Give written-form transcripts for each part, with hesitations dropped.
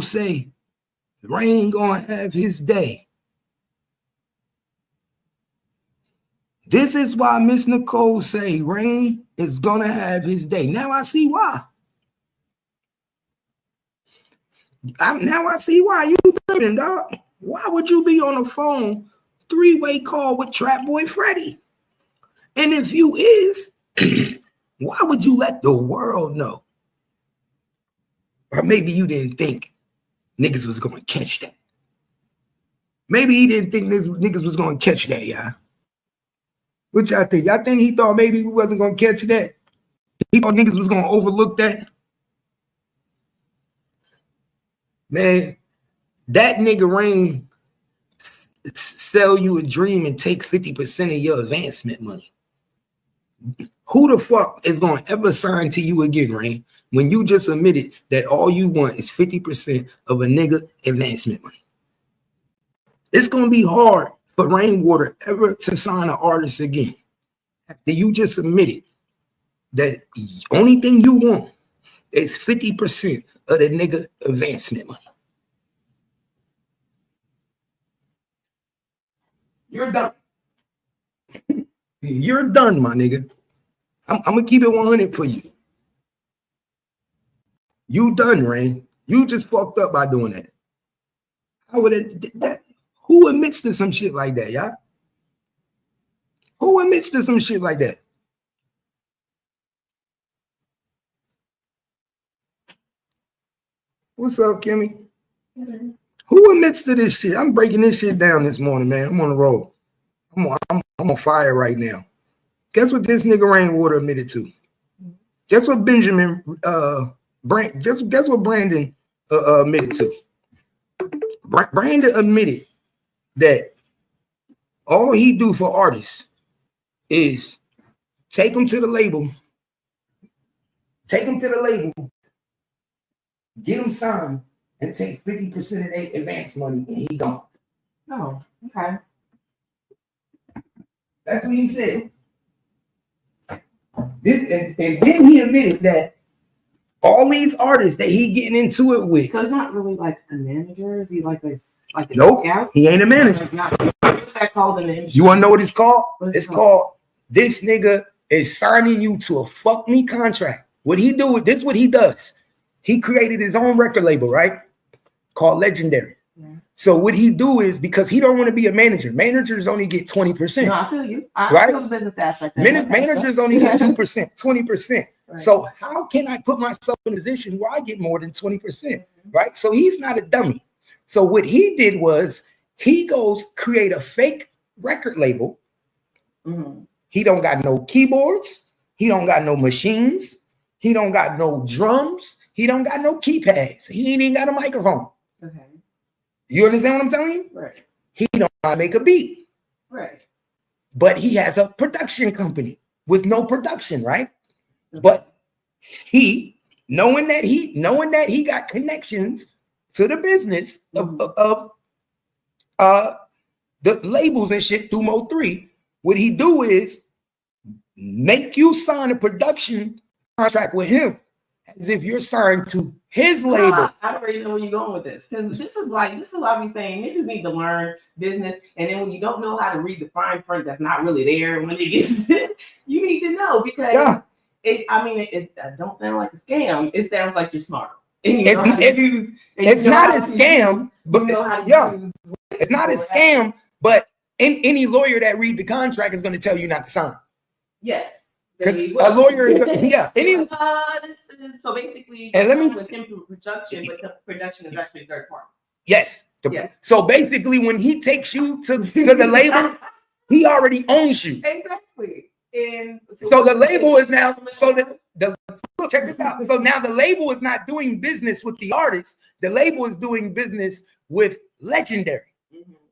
say Rain gonna have his day. This is why Miss Nicole say Rain is gonna have his day. Now I see why. Now I see why you living, dog. Why would you be on the phone three-way call with Trap Boy Freddy? And if you is, why would you let the world know? Or maybe you didn't think niggas was gonna catch that. Maybe he didn't think niggas was gonna catch that, y'all. What y'all think? Y'all think he thought maybe we wasn't gonna catch that? He thought niggas was gonna overlook that? Man, that nigga Rain sell you a dream and take 50% of your advancement money. Who the fuck is gonna ever sign to you again, Rain, when you just admitted that all you want is 50% of a nigga advancement money? It's gonna be hard for Rainwater ever to sign an artist again after you just admitted that the only thing you want is 50% of the nigga advancement money. You're done. You're done, my nigga. I'm gonna keep it 100 for you. You done, Rain. You just fucked up by doing that. I would have that. Who admits to some shit like that, y'all? Who admits to some shit like that? What's up, Kimmy? Mm-hmm. Who admits to this shit? I'm breaking this shit down this morning, man. I'm on the road. I'm on fire right now. Guess what this nigga Rainwater admitted to? Guess what Benjamin guess what Brandon admitted to? Brandon admitted that all he do for artists is take them to the label, get them signed, and take 50% of their advance money, and he gone. Oh, okay. That's what he said. This and then he admitted that all these artists that he getting into it with. So it's not really like a manager. Is he like a nope? Scout? He ain't a manager. What's that called in the industry? You want to know what it's called? It's called this nigga is signing you to a fuck me contract. What he do with this? What he does? He created his own record label, right? Called Legendary. Yeah. So what he do is because he don't want to be a manager. Managers only get 20%. No, I feel you. I feel the business aspect. Managers only get 2%, 20%. Right. So how can I put myself in a position where I get more than 20%? Right? So he's not a dummy. So what he did was he goes create a fake record label. Mm-hmm. He don't got no keyboards. He don't got no machines. He don't got no drums. He don't got no keypads. He ain't even got a microphone. Okay. You understand what I'm telling you? Right. He don't know how to make a beat. Right. But he has a production company with no production, right? Okay. But he, knowing that he got connections to the business of the labels and shit through Mo3, what he do is make you sign a production contract with him as if you're signed to his label. I already know where you're going with this. Because this is why we saying niggas need to learn business. And then when you don't know how to read the fine print that's not really there when it gets you need to know because it don't sound like a scam. It sounds like you're smart. It's not a scam, but it's not a scam, but any lawyer that read the contract is going to tell you not to sign. Yes. A lawyer, so basically, and let me with him through production, but the production is actually a third party. Yes. So basically, when he takes you to the label, he already owns you. Exactly. And so the label is now. So check this out. So now the label is not doing business with the artist. The label is doing business with Legendary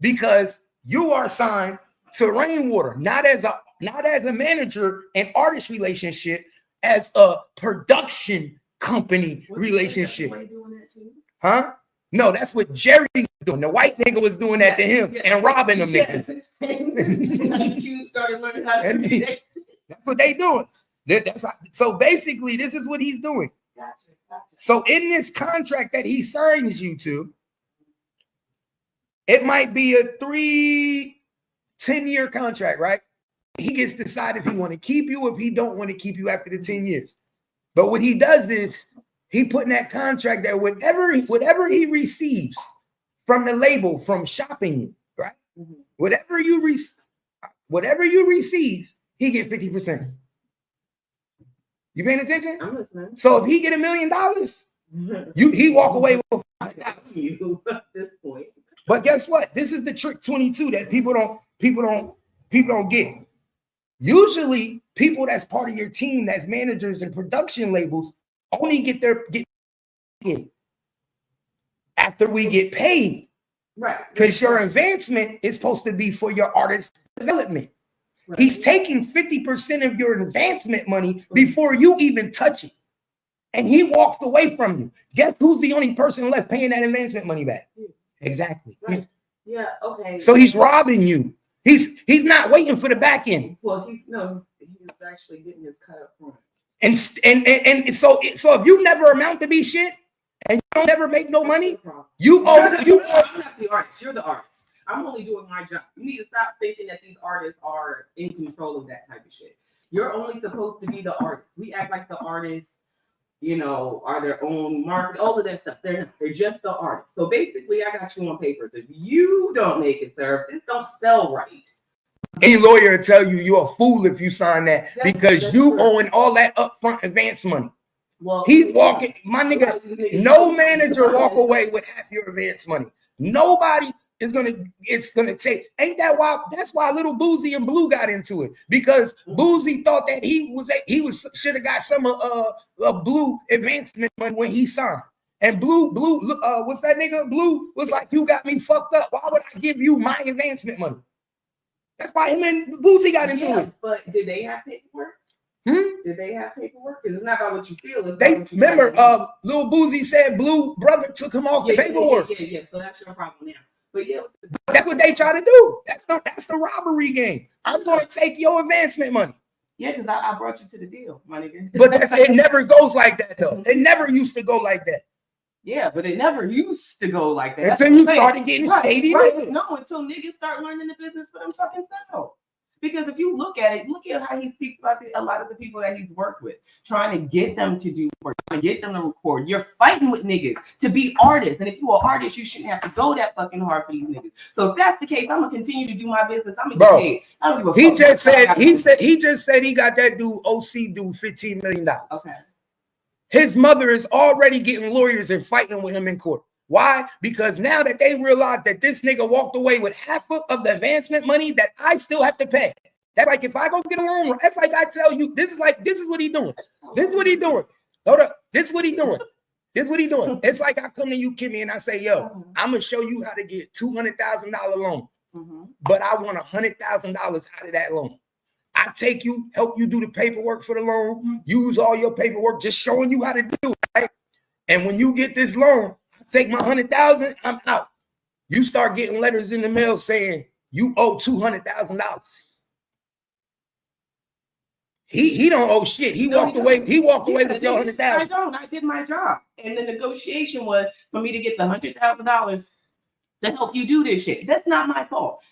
because you are signed to Rainwater, not as a manager and artist relationship, as a production company relationship. Huh? No, that's what Jerry was doing. The white nigga was doing that to him and robbing them niggas. You started learning how to do that. That's what they doing. So basically, this is what he's doing. Gotcha. So in this contract that he signs you to, it might be a 10-year contract, right? He gets to decide if he want to keep you, if he don't want to keep you after the 10 years. But what he does is he put in that contract that whatever he receives from the label, from shopping you, right? Mm-hmm. Whatever you receive, he get 50%. You paying attention? I'm listening. So if he get $1 million, he walk away with you at this point. But guess what? This is the trick 22 that people don't get. Usually, people that's part of your team, that's managers and production labels, only get in after we get paid. Right. Because your advancement is supposed to be for your artist development. Right. He's taking 50% of your advancement money before you even touch it. And he walks away from you. Guess who's the only person left paying that advancement money back? Exactly. Right. Yeah, okay. So he's robbing you. He's not waiting for the back end. Well, he's actually getting his cut up front. And so if you never amount to be shit and you don't ever make no money, you owe. I'm not the artist. You're the artist. I'm only doing my job. You need to stop thinking that these artists are in control of that type of shit. You're only supposed to be the artist. We act like the artists, are their own market, all of that stuff. They're not. They're just the artist. So basically, I got you on papers. If you don't make it, sir, if this don't sell right. Any lawyer will tell you you're a fool if you sign that because you owing all that upfront advance money. Well, he's walking, my nigga. No manager walk away with half your advance money. Nobody is gonna take. Ain't that why? That's why little Boozy and Blue got into it, because Boozy thought that he should have got some Blue advancement money when he signed. And Blue, what's that nigga? Blue was like, you got me fucked up. Why would I give you my advancement money? That's why him and Boozy got into it. But did they have paperwork? Did they have paperwork? Because it's not about what you feel. It's they what you remember. Lil Boozy said Blue brother took him off the paperwork. Yeah. So that's your problem now. But yeah, that's what they try to do. That's the robbery game. I'm gonna take your advancement money. Yeah, because I brought you to the deal, my nigga. But it never goes like that though. It never used to go like that. Yeah, but it never used to go like that. Until you started getting shady. Right. No, until niggas start learning the business for them fucking selves. Because if you look at how he speaks about a lot of the people that he's worked with, trying to get them to do work, trying to get them to record. You're fighting with niggas to be artists. And if you're an artist, you shouldn't have to go that fucking hard for these niggas. So if that's the case, I'm gonna continue to do my business. I'm gonna get paid. I don't give a fuck. He just said he got that dude OC dude $15 million. Okay. His mother is already getting lawyers and fighting with him in court. Why? Because now that they realize that this nigga walked away with half of the advancement money that I still have to pay. That's like if I go get a loan, that's like I tell you, this is what he doing. This is what he doing. Hold up. This is what he doing. This is what he doing. It's like I come to you, Kimmy, and I say, yo, I'm going to show you how to get $200,000 loan. But I want $100,000 out of that loan. I take you, help you do the paperwork for the loan, use all your paperwork, just showing you how to do it, right? And when you get this loan, take my $100,000, I'm out. You start getting letters in the mail saying you owe $200,000. He don't owe shit. He walked away with your $100,000. I don't. I did my job, and the negotiation was for me to get the $100,000 to help you do this shit. That's not my fault.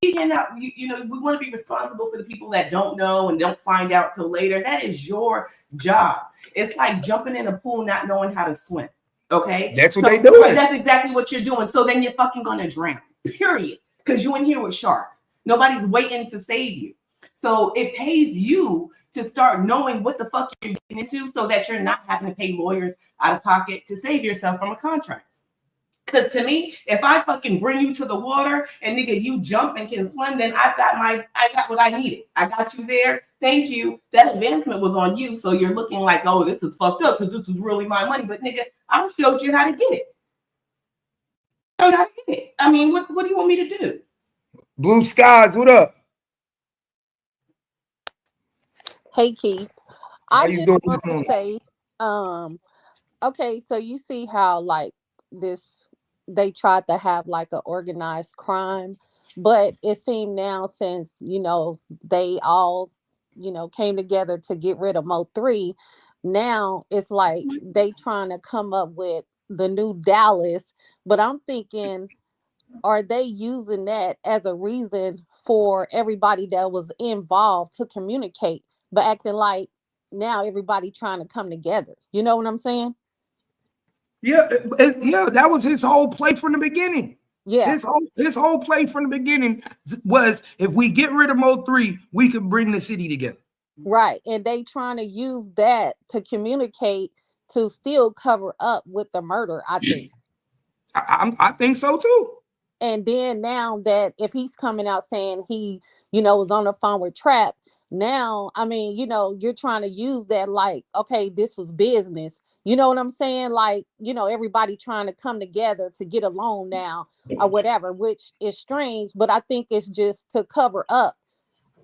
We cannot. We want to be responsible for the people that don't know and don't find out till later. That is your job. It's like jumping in a pool not knowing how to swim. Okay, that's what they do. That's exactly what you're doing. So then you're fucking gonna drown. Period. Because you're in here with sharks. Nobody's waiting to save you. So it pays you to start knowing what the fuck you're getting into, so that you're not having to pay lawyers out of pocket to save yourself from a contract. Because to me, if I fucking bring you to the water and nigga you jump and can swim, then I got what I needed. I got you there. Thank you. That advancement was on you. So you're looking like, oh, this is fucked up because this is really my money. But nigga, I showed you how to get it. I mean, what do you want me to do? Blue Skies, what up? Hey Keith. I just want to say, okay, so you see how like they tried to have like an organized crime, but it seemed now since they all came together to get rid of Mo3, now it's like they trying to come up with the new Dallas, but I'm thinking, are they using that as a reason for everybody that was involved to communicate, but acting like now everybody trying to come together? You know what I'm saying? Yeah, yeah, that was his whole play from the beginning. Yeah. His whole play from the beginning was, if we get rid of Mo3, we can bring the city together. Right. And they trying to use that to communicate to still cover up with the murder, I think. I think so too. And then now that if he's coming out saying he, was on the phone with Trap, now, I mean, you're trying to use that like, okay, this was business. You know what I'm saying? Like, everybody trying to come together to get along now or whatever, which is strange, but I think it's just to cover up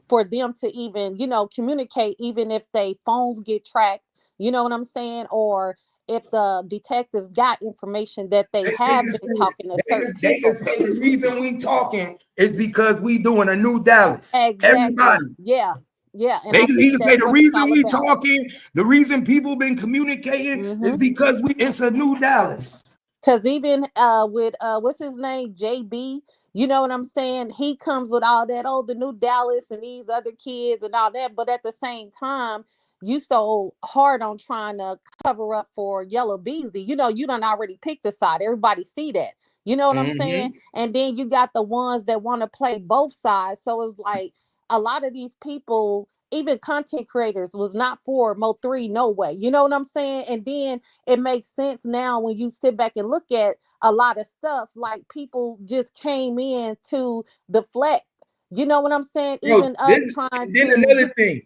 for them to even, communicate, even if they phones get tracked, you know what I'm saying? Or if the detectives got information that they have been talking to certain they people. can say the reason we talking is because we doing a new Dallas. Exactly. Everybody. Yeah. Yeah. And They I can think say the reason we about. talking, the reason people been communicating is because it's a new Dallas. Because even with what's his name, JB, you know what I'm saying? He comes with all that, the new Dallas and these other kids and all that. But at the same time, you so hard on trying to cover up for Yellow Beezy. You done already picked a side. Everybody see that. You know what I'm saying? And then you got the ones that want to play both sides. So it's like a lot of these people, even content creators, was not for Mo3, no way. You know what I'm saying? And then it makes sense now when you sit back and look at a lot of stuff, like people just came in to deflect. You know what I'm saying? Even us trying then to. Another thing,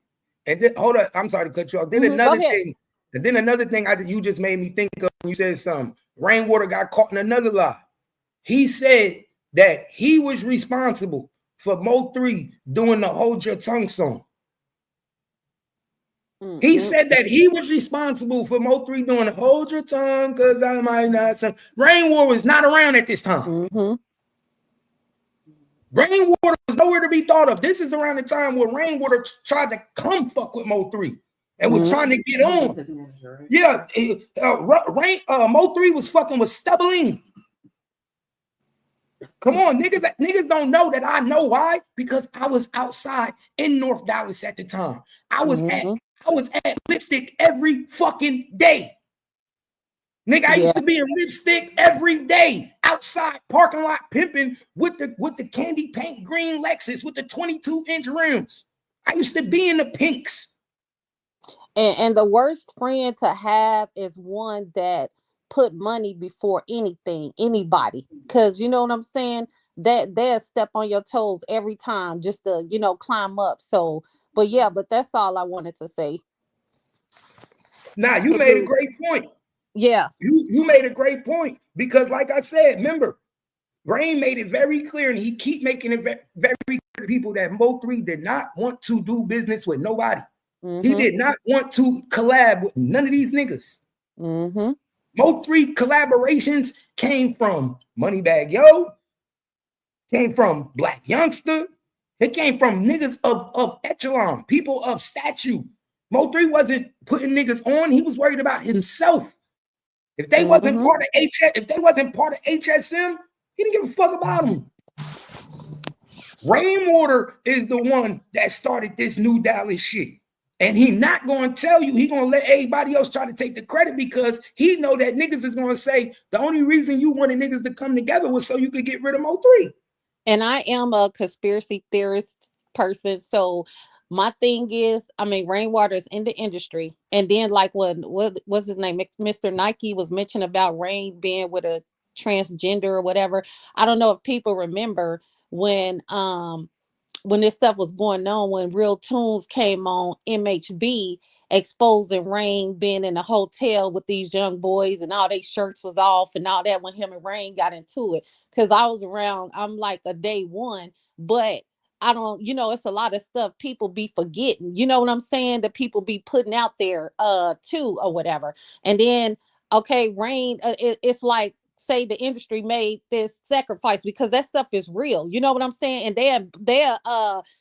and then hold on, I'm sorry to cut you off. Then another thing, and then another thing you just made me think of when you said something. Rainwater got caught in another lie. He said that he was responsible for Mo3 doing the Hold Your Tongue song. He said that he was responsible for Mo3 doing the Hold Your Tongue because I might not say. Rainwater was not around at this time. Rainwater was nowhere to be thought of. This is around the time where Rainwater tried to come fuck with Mo3 and was trying to get on. Yeah, Mo3 was fucking with Stubbeline. Come on, niggas don't know that I know why, because I was outside in North Dallas at the time. I was at Lipstick every fucking day. Nigga, I used to be in Lipstick every day, outside parking lot pimping with the candy paint green Lexus with the 22-inch rims. I used to be in the pinks. And the worst friend to have is one that put money before anything, anybody. Because you know what I'm saying? That they'll step on your toes every time just to, climb up. So, but that's all I wanted to say. Now, you made a great point. Yeah. You made a great point, because like I said, remember, Rain made it very clear, and he keep making it very clear to people that Mo3 did not want to do business with nobody. He did not want to collab with none of these niggas. Mo3 collaborations came from Moneybag Yo, came from Black Youngster. It came from niggas of echelon, people of statue. Mo3 wasn't putting niggas on. He was worried about himself. If they wasn't part of HSM, he didn't give a fuck about them. Rainwater is the one that started this new Dallas shit. And he not going to tell you. He going to let everybody else try to take the credit, because he know that niggas is going to say the only reason you wanted niggas to come together was so you could get rid of Mo3. And I am a conspiracy theorist person. So my thing is, I mean, Rainwater is in the industry. And then like what was his name? Mr. Nike was mentioned about Rain being with a transgender or whatever. I don't know if people remember when this stuff was going on, when Real Tunes came on MHB, exposing Rain being in a hotel with these young boys and all their shirts was off and all that, when him and Rain got into it. Because I was around, I'm like a day one, but I don't, it's a lot of stuff people be forgetting. You know what I'm saying? That people be putting out there too or whatever. And then, okay, Rain, it's like say the industry made this sacrifice, because that stuff is real. You know what I'm saying? And they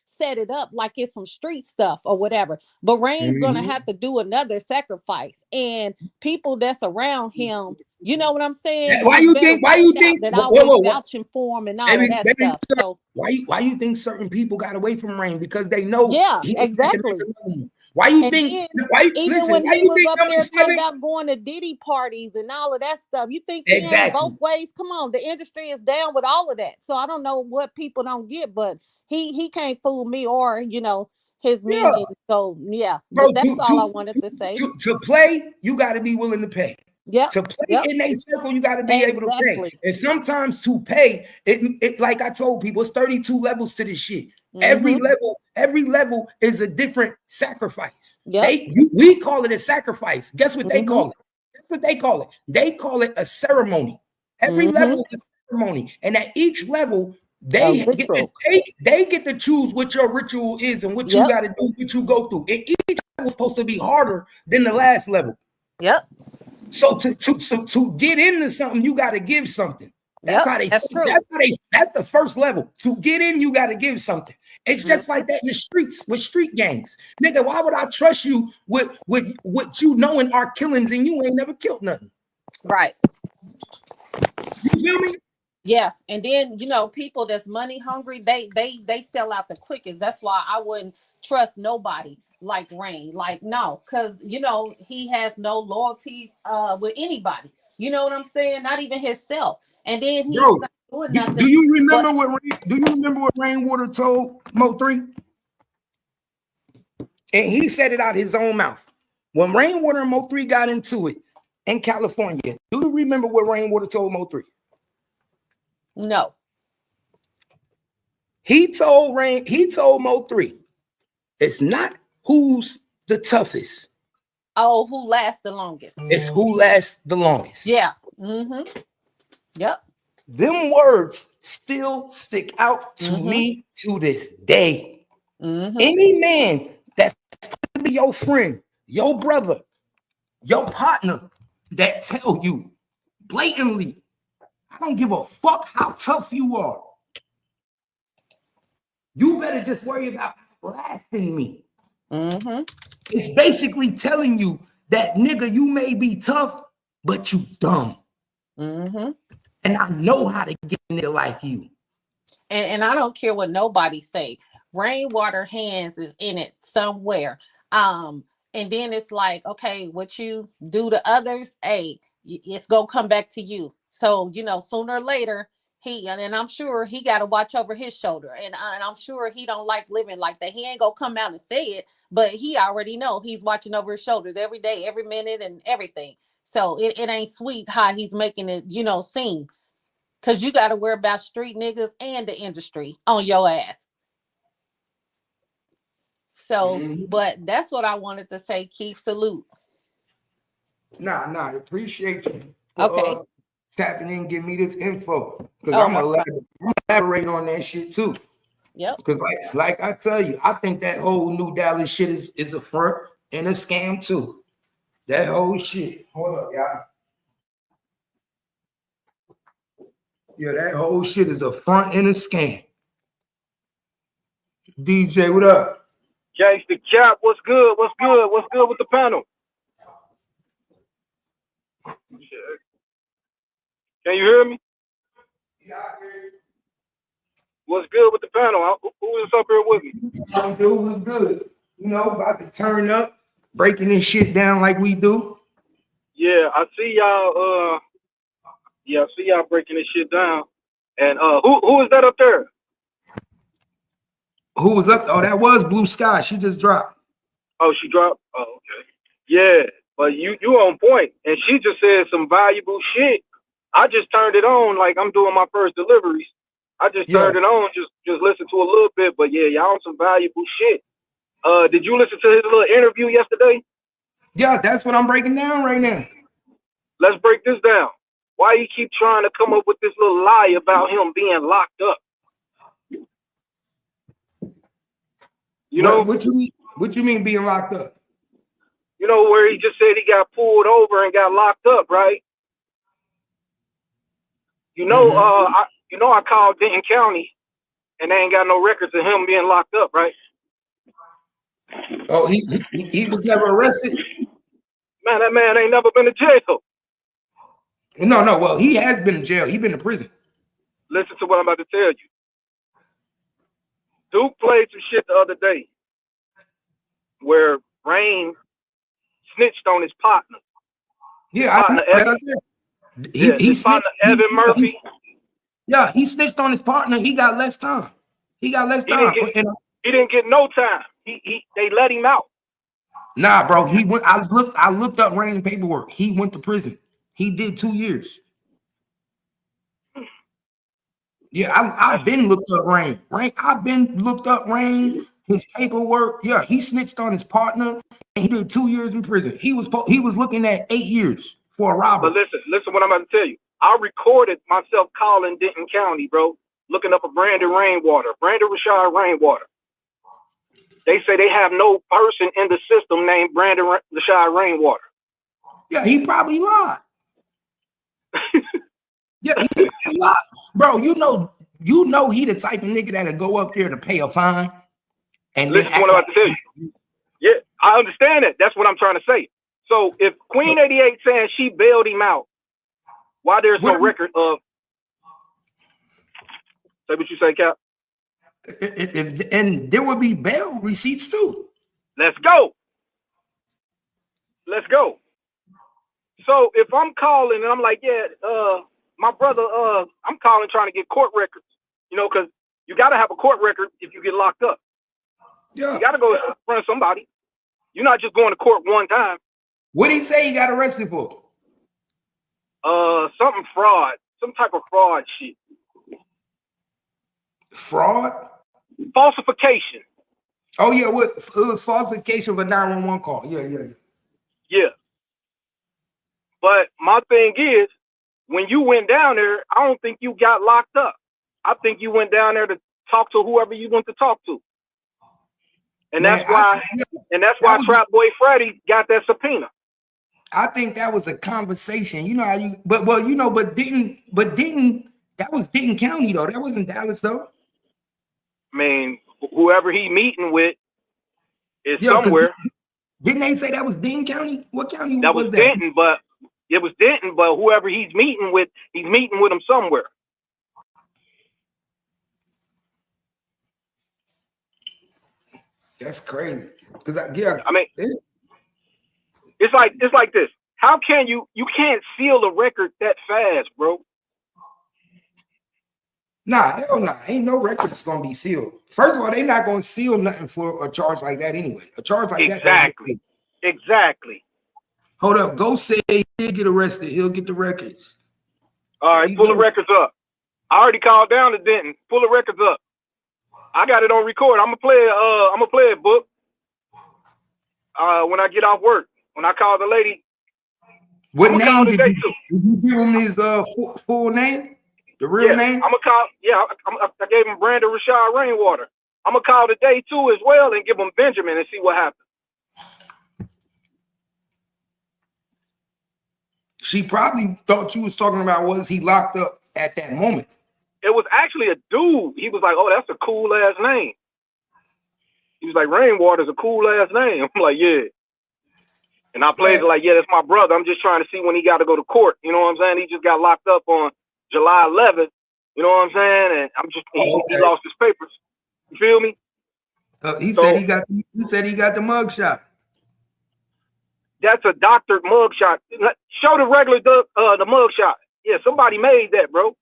set it up like it's some street stuff or whatever. But Rain's gonna have to do another sacrifice, and people that's around him, you know what I'm saying? Why you think? That always vouching for him and all of that stuff. So why you think certain people got away from Rain? Because they know. Yeah, exactly. Why you think? Even when he was up there talking about going to Diddy parties and all of that stuff, you think he ain't both ways? Come on, the industry is down with all of that. So I don't know what people don't get, but he can't fool me or his meaning. So yeah, bro, that's all I wanted to say. To play, you got to be willing to pay. Yeah. To play in a circle, you got to be able to pay. And sometimes to pay, it like I told people, it's 32 levels to this shit. Every level is a different sacrifice. We call it a sacrifice. Guess what they call it? Guess what they call it? They call it a ceremony. Every level is a ceremony, and at each level, they get to choose what your ritual is and what you got to do, what you go through. And each level is supposed to be harder than the last level. Yep. So to get into something, you got to give something. That's true. That's the first level. To get in, you got to give something. It's just like that in the streets with street gangs. Nigga, why would I trust you with what you knowing are killings and you ain't never killed nothing? Right. You feel me? Yeah. And then, people that's money hungry, they sell out the quickest. That's why I wouldn't trust nobody like Rain. Like, no, because he has no loyalty with anybody. You know what I'm saying? Not even himself. And then he's not doing nothing. Do you remember what Rainwater told Mo3? And he said it out his own mouth. When Rainwater and Mo3 got into it in California, do you remember what Rainwater told Mo3? No. He told Mo3, it's not who's the toughest. Oh, who lasts the longest. It's who lasts the longest. Yeah. Mm-hmm. Yep. Them words still stick out to me to this day. Any man that's your friend, your brother, your partner that tell you blatantly, I don't give a fuck how tough you are. You better just worry about blasting me. It's basically telling you that, nigga, you may be tough, but you dumb. And I know how to get a nigga like you. And I don't care what nobody say. Rainwater hands is in it somewhere. And then it's like, okay, what you do to others, hey, it's gonna come back to you. So, sooner or later, and I'm sure he got to watch over his shoulder. And I'm sure he don't like living like that. He ain't gonna come out and say it, but he already know he's watching over his shoulders every day, every minute, and everything. So it ain't sweet how he's making it, seem. Because you got to worry about street niggas and the industry on your ass. So, but that's what I wanted to say. Keith, salute. Nah, appreciate you. Okay. Tapping in, give me this info. Because I'm going to elaborate on that shit too. Yep. Because like I tell you, I think that whole New Dallas shit is a front and a scam too. That whole shit. Hold up, y'all. Yeah, that whole shit is a front and a scam. DJ, what up? Gangsta Cap, what's good? What's good? What's good with the panel? Can you hear me? Yeah, I hear you. What's good with the panel? Who is up here with me? Dude was good. About to turn up, breaking this shit down like we do. Yeah, I see y'all. I see y'all breaking this shit down. And who is that up there? Who was up? Oh, that was Blue Sky. She just dropped. Oh, she dropped? Oh, okay. Yeah, but you on point. And she just said some valuable shit. I just turned it on like I'm doing my first deliveries. I just turned it on, just listen to a little bit. But yeah, y'all on some valuable shit. Did you listen to his little interview yesterday? Yeah, that's what I'm breaking down right now. Let's break this down. Why you keep trying to come up with this little lie about him being locked up? What you mean being locked up? Where he just said he got pulled over and got locked up, right? You know, I called Denton County, and they ain't got no records of him being locked up, right? Oh, he was never arrested? Man, that man ain't never been to jail. No. Well, he has been in jail. He been to prison. Listen to what I'm about to tell you. Duke played some shit the other day where Rain snitched on his partner. Yeah, partner his partner Evan Murphy. He snitched on his partner. He got less time. He didn't get no time. They let him out. Nah, bro. He went. I looked up Rain paperwork. He went to prison. He did 2 years. Yeah, I've been looked up Rain. I've been looked up Rain. His paperwork. Yeah, he snitched on his partner, and he did 2 years in prison. He was looking at 8 years for a robbery. But listen what I'm about to tell you. I recorded myself calling Denton County, bro, looking up a Brandon Rashad Rainwater. They say they have no person in the system named Brandon Rashad Rainwater. Yeah, he probably lied. Yeah, he lied. Bro, you know he the type of nigga that'll go up there to pay a fine. And listen to what I'm about to tell you. Yeah, I understand that. That's what I'm trying to say. So if Queen 88 saying she bailed him out, why there's no record of? Say what you say, Cap. And there would be bail receipts too. Let's go. So if I'm calling and I'm like, my brother, I'm calling trying to get court records, because you got to have a court record if you get locked up. Yeah. You got to go in front of somebody. You're not just going to court one time. What did he say he got arrested for? Something fraud, some type of fraud shit. Fraud? Falsification. Oh yeah, it was falsification of a 911 call. Yeah. But my thing is, when you went down there, I don't think you got locked up. I think you went down there to talk to whoever you want to talk to. And that's why Trap Boy Freddy got that subpoena. I think that was a conversation. You know how but Denton, that was Denton County though. That wasn't Dallas though. I mean, whoever he meeting with is somewhere. Didn't they say that was Denton County? What county that was that? Denton, but it was Denton, but whoever he's meeting with him somewhere. That's crazy. Because it's like this. How can you can't seal a record that fast, bro? Nah, hell nah. Ain't no record that's gonna be sealed. First of all, they're not gonna seal nothing for a charge like that anyway. A charge like that. Exactly. Hold up. Go say he'll get arrested. He'll get the records. All right, pull the records up. I already called down to Denton. Pull the records up. I got it on record. I'm gonna play it, book. When I get off work. When I call the lady. What name did you give him his full name? The real name? I'm gonna call. Yeah, I gave him Brandon Rashad Rainwater. I'm gonna call today too as well and give him Benjamin and see what happens. She probably thought you was talking about was he locked up at that moment. It was actually a dude. He was like, "Oh, that's a cool ass name." He was like, "Rainwater's a cool ass name." I'm like, "Yeah." And I played it like, "Yeah, that's my brother. I'm just trying to see when he got to go to court." You know what I'm saying? He just got locked up on July 11th. You know what I'm saying? And I'm just he lost his papers. You feel me? He said he got the mug shot. That's a doctored mug shot. Show the regular the mug shot. Yeah, somebody made that, bro.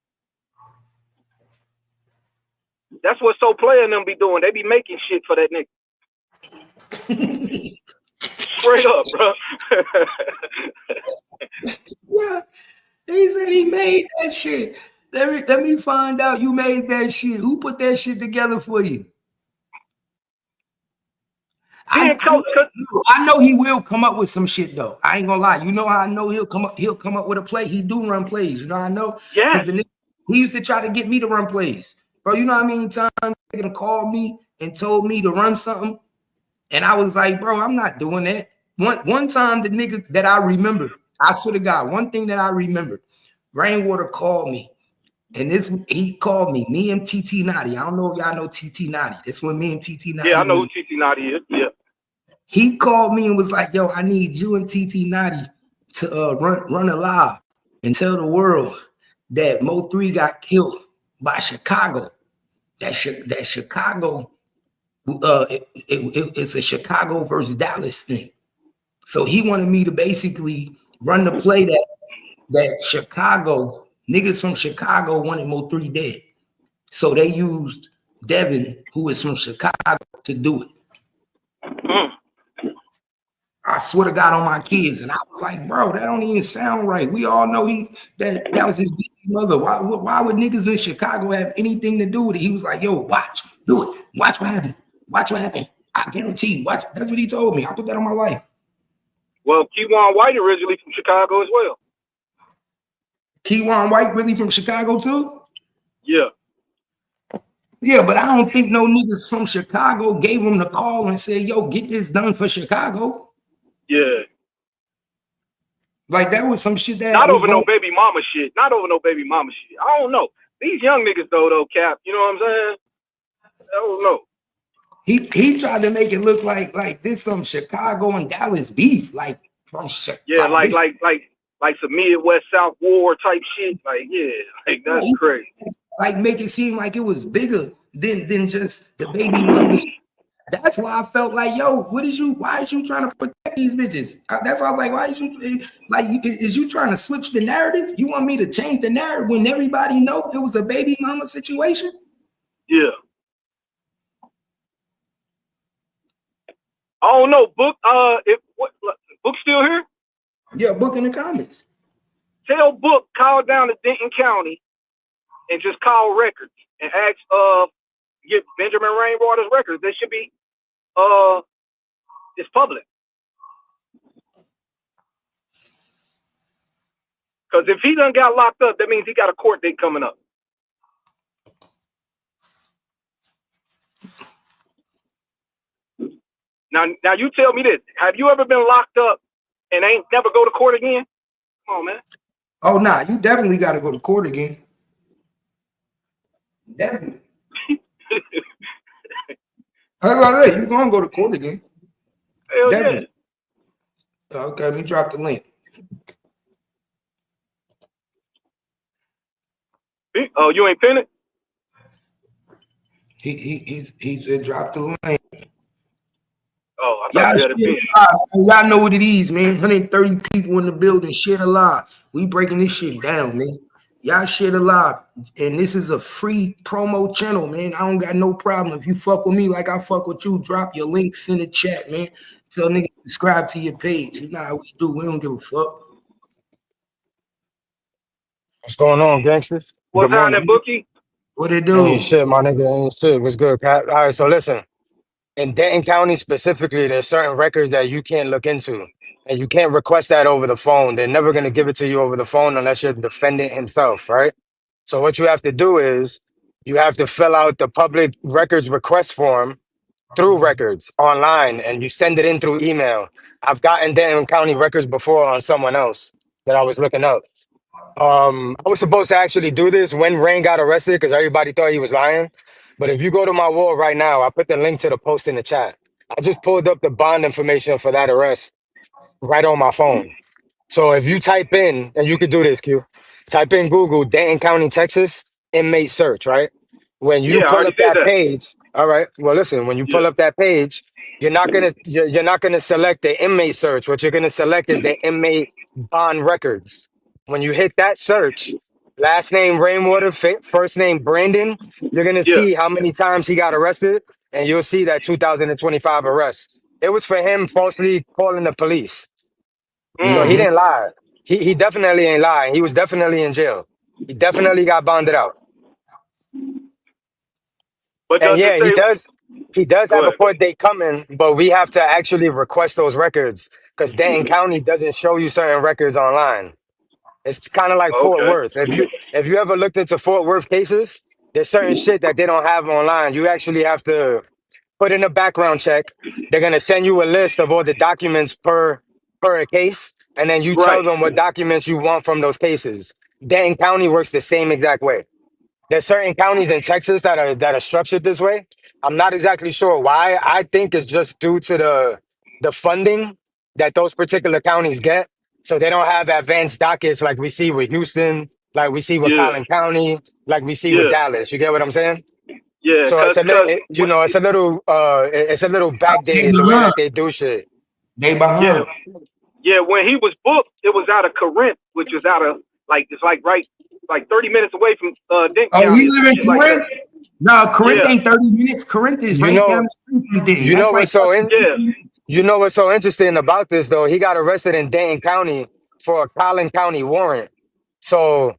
That's what So Player and them be doing. They be making shit for that nigga. Straight up, bro. Yeah, he said he made that shit. Let me find out you made that shit. Who put that shit together for you? I know he will come up with some shit though. I ain't gonna lie. You know how I know he'll come up with a play. He do run plays. You know how I know? Yeah. He used to try to get me to run plays. Bro, you know how many times they're gonna call me and told me to run something? And I was like, bro, I'm not doing that. One time the nigga that I remember, I swear to God, one thing that I remember, Rainwater called me And he called me and TT Naughty. I don't know if y'all know TT Naughty. This when me and TT Naughty. Yeah, I know who TT Naughty is. Yeah. He called me and was like, "Yo, I need you and TT Naughty to run a live and tell the world that Mo3 got killed by Chicago. That Chicago, it's a Chicago versus Dallas thing." So he wanted me to basically run the play that Chicago niggas from Chicago wanted Mo3 dead. So they used Devin, who is from Chicago, to do it. I swear to God on my kids. And I was like, bro, that don't even sound right. We all know that was his mother. Why would niggas in Chicago have anything to do with it? He was like, yo, watch, do it. Watch what happened. Watch what happened. I guarantee you. Watch. That's what he told me. I put that on my life. Well, Keywan White originally from Chicago as well. Keywan White really from Chicago too? Yeah. Yeah, but I don't think no niggas from Chicago gave him the call and said, yo, get this done for Chicago. Yeah. Like that was some shit that not over no baby mama shit. Not over no baby mama shit. I don't know. These young niggas though, Cap. You know what I'm saying? I don't know. He tried to make it look like this some Chicago and Dallas beef, like from yeah, like some Midwest South war type shit. Like like that's crazy. Like make it seem like it was bigger than just the baby mama. That's why I felt like, yo, why is you trying to protect these bitches? That's why I was like, why is you trying to switch the narrative? You want me to change the narrative when everybody know it was a baby mama situation? Yeah. Oh no, Book. Book still here? Yeah, Book in the comments. Tell Book call down to Denton County and just call records and ask get Benjamin Rainwater's records. They should be it's public. Because if he done got locked up, that means he got a court date coming up. Now you tell me this. Have you ever been locked up and ain't never go to court again? Come on, man. Oh, nah, you definitely got to go to court again. Definitely. You're going to go to court again. Hell definitely. Yeah. Okay, let me drop the link. Oh, you ain't pin it? He said drop the link. Oh, I thought you had a pin. Y'all know what it is, man. 130 people in the building. Shit alive. We breaking this shit down, man. Y'all shit alive. And this is a free promo channel, man. I don't got no problem. If you fuck with me like I fuck with you, drop your links in the chat, man. Tell niggas subscribe to your page. You know how we do. We don't give a fuck. What's going on, gangsters? What's happening, Bookie? What it do? Ain't shit, my nigga. Ain't shit. What's good, Pat? All right, so listen. In Denton County specifically, there's certain records that you can't look into. And you can't request that over the phone. They're never going to give it to you over the phone unless you're the defendant himself, right? So what you have to do is you have to fill out the public records request form through records online, and you send it in through email. I've gotten Denton County records before on someone else that I was looking up. I was supposed to actually do this when Rain got arrested because everybody thought he was lying. But if you go to my wall right now, I put the link to the post in the chat. I just pulled up the bond information for that arrest right on my phone. So if you type in, and you could do this, Q, type in Google Denton County, Texas, inmate search, right? When you Yeah, I pull already up did that that. page, all right. Well, listen, when you pull up that page, you're not gonna select the inmate search. What you're gonna select is the inmate bond records. When you hit that search, last name Rainwater, first name Brandon, you're gonna Yeah. see how many times he got arrested, and you'll see that 2025 arrest. It was for him falsely calling the police. So he didn't lie. He definitely ain't lying. He was definitely in jail. He definitely got bonded out. But And does it yeah, say? he does Go have a ahead. court date coming, but we have to actually request those records because Denton County doesn't show you certain records online. It's kind of like Fort Okay. Worth. If you ever looked into Fort Worth cases, there's certain shit that they don't have online. You actually have to put in a background check. They're gonna send you a list of all the documents per case, and then you tell Right. them what documents you want from those cases. Denton County works the same exact way. There's certain counties in Texas that are structured this way. I'm not exactly sure why. I think it's just due to the funding that those particular counties get. So they don't have advanced dockets like we see with Houston, like we see with Yeah, Collin County, like we see with yeah, Dallas. You get what I'm saying? yeah. So Cause, it's a little They backdated the way behind. that they do shit. They yeah, behind. yeah. When he was booked, it was out of Corinth, which is out of it's right, like 30 minutes away from Denton Oh, County he or some live in shit like that. Corinth? No, Corinth Yeah, ain't 30 minutes. Corinth is You right down know, the street from Denton. you know That's like what's so in, yeah. you know what's so interesting about this though? He got arrested in Dane County for a Collin County warrant. So,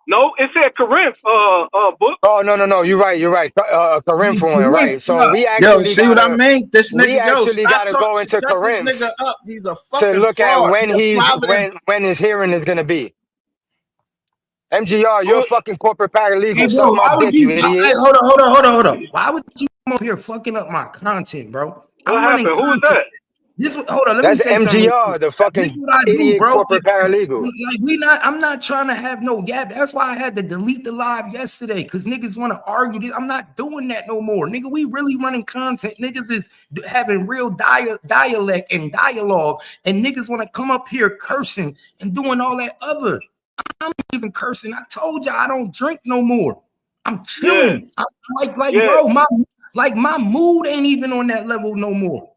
No, it said Corinth. Book. oh no, you're right. Corinth warrant, Corinth. right? So Yo, see what I mean? This we nigga, yo, actually stop gotta talking. go into Shut this nigga Corinth up. He's a to fucking look at fraud. He when a Providence. when his hearing is gonna be. MGR, you're a Who? fucking corporate Hey, paralegal. Suck bro, my why would dick, you you? Hey, idiot. hold on. Why would you come up here fucking up my content, bro? What I'm running happened? Who was content. that? Hold on, let me That's say something real quick. MGR, the This is fucking what I do, idiot bro. corporate paralegal. Like I'm not trying to have no gap. That's why I had to delete the live yesterday, because niggas want to argue this. I'm not doing that no more. Nigga, we really running content. Niggas is having real dialect and dialogue, and niggas want to come up here cursing and doing all that other. I'm even cursing. I told y'all I don't drink no more. I'm chilling. Yeah, I'm like, yeah, bro, my mood ain't even on that level no more.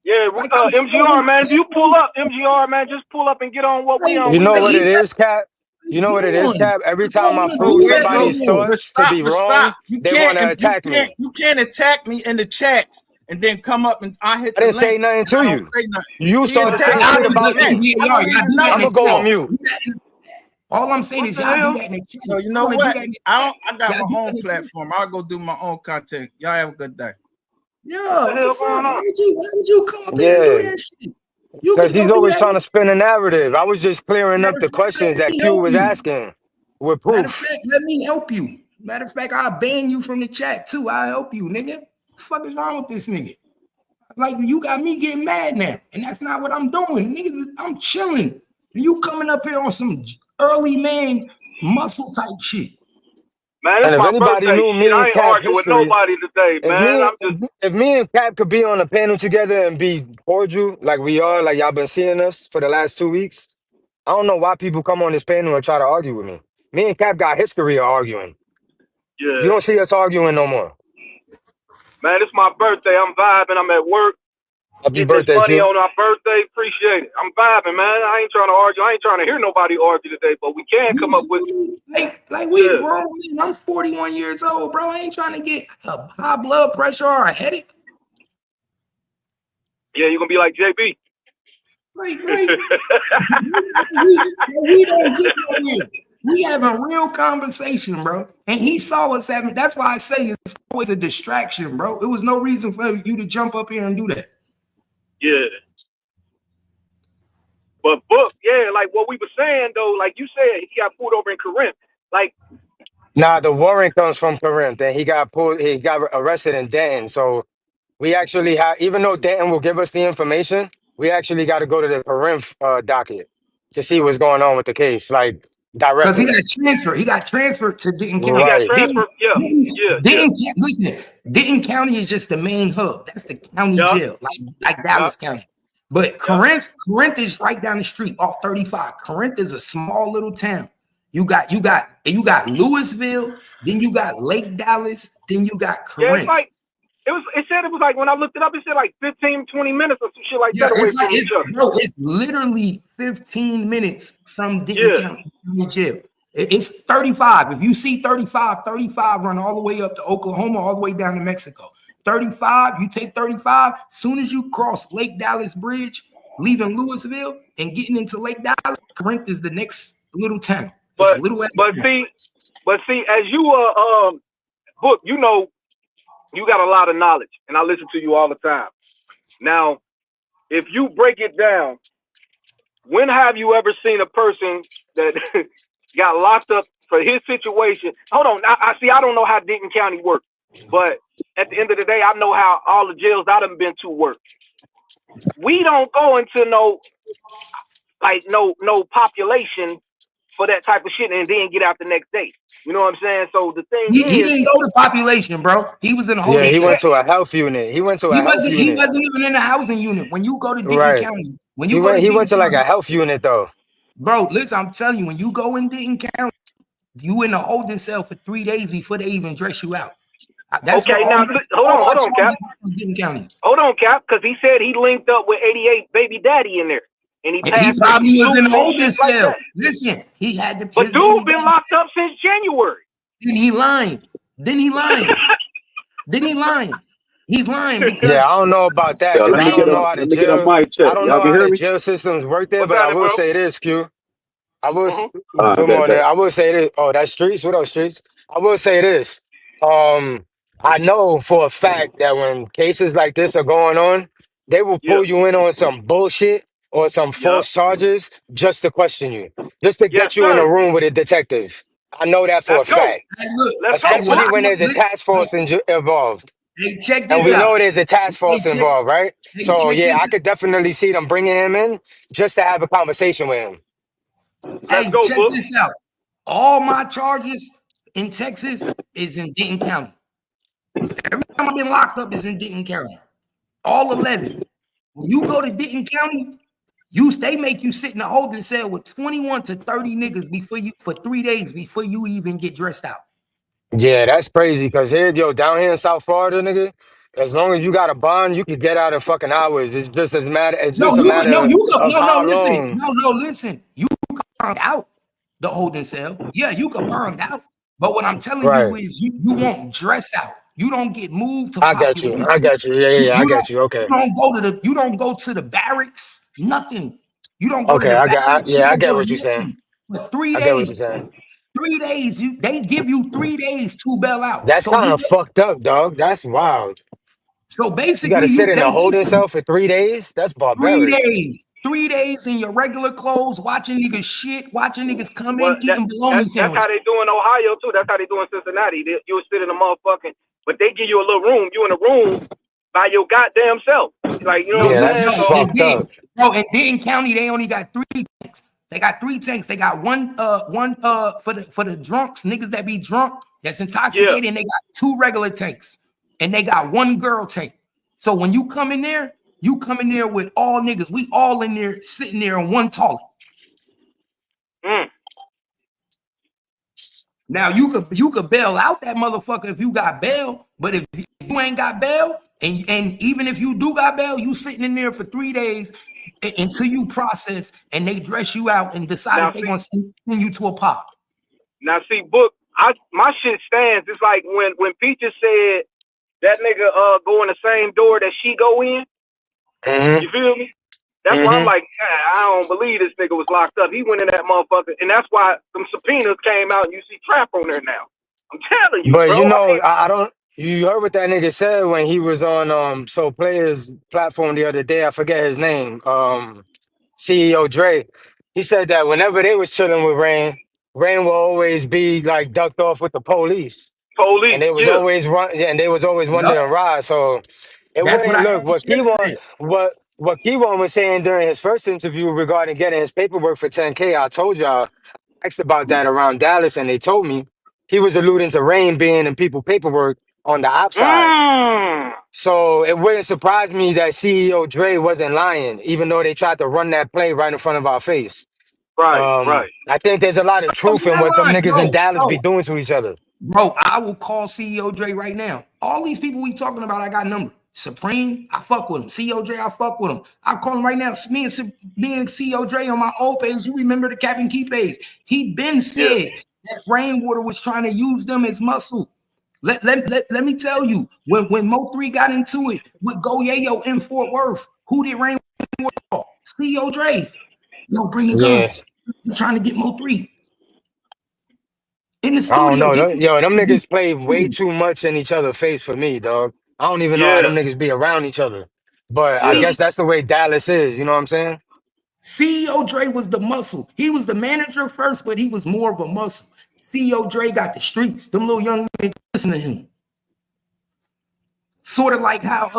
yeah. Like I'm MGR, man. If you chilling. pull up, MGR, man, just pull up and get on what we Like, on. You We know what ready. it is, Cap? You know what it is, on. Cap? Every I don't time I want to prove do that no somebody's more. But thoughts to be wrong, stop. You they want can't, to and attack me. you can't attack me in the chat and then come up and I hit I the didn't say link nothing and I to don't you. say nothing. You He started attacked saying me shit in the about chat. me. I don't even know I'm him. gonna go on mute. All I'm saying What is the y'all do hell? that in the chat. So you know I what? do that I got y'all my do that own in the chat. platform. I'll go do my own content. Y'all have a good day. Yeah, What the hell going on? why would you come up here and do Yeah, that shit? You because could he's go do always that. trying to spin a narrative. I was just clearing Matter up of the fact, questions let that me Q help was you. asking with Matter of proof. fact, let me help you. Matter of fact, I'll ban you from the chat too. I'll help you, nigga. What the fuck is wrong with this nigga? Like, you got me getting mad now, and that's not what I'm doing. Niggas, I'm chilling. You coming up here on some early man muscle type shit. Man, it's And if my anybody birthday. knew Shit, me I and ain't Cap arguing with history, nobody today, man. I'm just, if me and Cap could be on a panel together and be cordial like we are, like y'all been seeing us for the last 2 weeks, I don't know why people come on this panel and try to argue with me. Me and Cap got history of arguing. You yeah. don't see us arguing no more. Man, it's my birthday. I'm vibing. I'm at work. Happy Getting this birthday, money Q. on our birthday. Appreciate it. I'm vibing, man. I ain't trying to argue. I ain't trying to hear nobody argue today, but we can come up with, Like we yeah. grown men. I'm 41 years old, bro. I ain't trying to get a high blood pressure or a headache. Yeah, you're going to be like JB. Like we don't get nowhere. We having real conversation, bro. And he saw us having. That's why I say it's always a distraction, bro. It was no reason for you to jump up here and do that. Yeah. But Book, yeah, like what we were saying, though, like you said, he got pulled over in Corinth. Like, Nah, the warrant comes from Corinth, and he got arrested in Denton. So we actually have, even though Denton will give us the information, we actually got to go to the Corinth docket to see what's going on with the case, like Because he directly. got transferred. He got transferred to Denton he County. got Right. transferred. Listen, Denton County is just the main hub. That's the county jail, like Dallas County. But Corinth is right down the street off 35. Corinth is a small little town. You got Louisville, then you got Lake Dallas, then you got Yeah, it's Corinth. like, it said it was like, when I looked it up, it said like 15, 20 minutes or some shit like Yeah, that away it's like from each other. bro, it's literally 15 minutes from Denton County jail. It's 35. If you see 35 run all the way up to Oklahoma, all the way down to Mexico. 35, you take 35, as soon as you cross Lake Dallas Bridge, leaving Louisville and getting into Lake Dallas, Corinth is the next little town. It's a little But see, as you Book, you know, you got a lot of knowledge, and I listen to you all the time. Now, if you break it down, when have you ever seen a person that got locked up for his situation? Hold on, I see. I don't know how Denton County works, but at the end of the day, I know how all the jails I done been to work. We don't go into no population for that type of shit and then get out the next day. You know what I'm saying? So the thing He is, didn't go to population, bro. He was in a holding Yeah, he cell. went to a health unit. He went to a health He unit. wasn't even in a housing unit. When you go to Denton Right. County, He went to like a health unit though. bro, listen, I'm telling you, when you go in Denton County, you in a holding cell for 3 days before they even dress you out. That's okay, now hold on, Cap. Denton County. Hold on, Cap, because he said he linked up with 88 baby daddy in there. And he He probably was in a holding cell. Like listen, he had to. But dude been locked up since January. Then he lying. He's lying because yeah, I don't know about that because I don't know how the jail. I don't know how the jail systems work there, but I will say this, Q. I will. Good morning. I will say this. Oh, that's Streets. What else, Streets? I will say this. I know for a fact that when cases like this are going on, they will pull you in on some bullshit or some false charges just to question you, just to get you in a room with a detective. I know that for a fact. Especially when there's a task force involved. Hey, check this and we out. know there's a task force involved, right? So yeah, I could definitely see them bringing him in just to have a conversation with him. Hey, check this out. All my charges in Texas is in Denton County. Every time I've been locked up is in Denton County. All 11. When you go to Denton County, they make you sit in a holding cell with 21 to 30 niggas for 3 days before you even get dressed out. Yeah, that's crazy because down here in South Florida, nigga, as long as you got a bond, you can get out in fucking hours. It's just a matter of how long. Listen. You can bond out the holding cell. Yeah, you can bond out. But what I'm telling you is you won't dress out. You don't get moved to population. I got you. Yeah, I got you. Okay. You don't go to the barracks, nothing. You don't go to the barracks. I get what you're saying. For 3 days. I get what you're saying. 3 days, they give you 3 days to bail out. That's kind of fucked up, dog. That's wild. So basically, you got to sit in a holding cell for 3 days. That's barbaric. 3 days. 3 days in your regular clothes, watching niggas shit, watching niggas come in, eating bologna sandwiches. That's how they do in Ohio too. That's how they do in Cincinnati. You would sit in a motherfucking, but they give you a little room. You in a room by your goddamn self. Like, you know what I'm saying? Fucked up. Bro, in Denton County, they only got 3 tanks. They got 3 tanks. They got one for the drunks, niggas that be drunk, that's intoxicated, and they got 2 regular tanks. And they got 1 girl tank. So when you come in there with all niggas. We all in there sitting there in one toilet. Now you could bail out that motherfucker if you got bail, but if you ain't got bail, and even if you do got bail, you sitting in there for 3 days until you process and they dress you out and decide if they gonna send you to a pop. Now see, Book, my shit stands. It's like when Peaches said that nigga go in the same door that she go in. You feel me? That's why I'm like, I don't believe this nigga was locked up. He went in that motherfucker, and that's why some subpoenas came out, and you see Trap on there now. I'm telling you, but bro. You know, I don't. You heard what that nigga said when he was on So Players platform the other day. I forget his name. CEO Dre. He said that whenever they was chilling with Rain will always be like ducked off with the police. And they was always wanting to ride. So it wouldn't look what Keyone was saying during his first interview regarding getting his paperwork for 10K. I told y'all, asked about that around Dallas, and they told me he was alluding to Rain being in people paperwork on the outside. So it wouldn't surprise me that CEO Dre wasn't lying, even though they tried to run that play right in front of our face. Right. I think there's a lot of truth in what them niggas in Dallas be doing to each other. Bro, I will call CEO Dre right now. All these people we talking about, I got numbers. Supreme, I fuck with him. CEO Dre, I fuck with him. I call him right now. Me and CEO Dre on my old page. You remember the Captain Key page? He been said that Rainwater was trying to use them as muscle. Let me tell you, when Mo3 got into it with Go Yayo in Fort Worth, who did Rainwater call? CEO Dre. Yo, bring the guns. You're trying to get Mo3. In the studio. I don't know. Them niggas play way too much in each other's face for me, dog. I don't even know how them niggas be around each other. But I guess that's the way Dallas is. You know what I'm saying? CEO Dre was the muscle. He was the manager first, but he was more of a muscle. CEO Dre got the streets. Them little young niggas listen to him. Sort of like how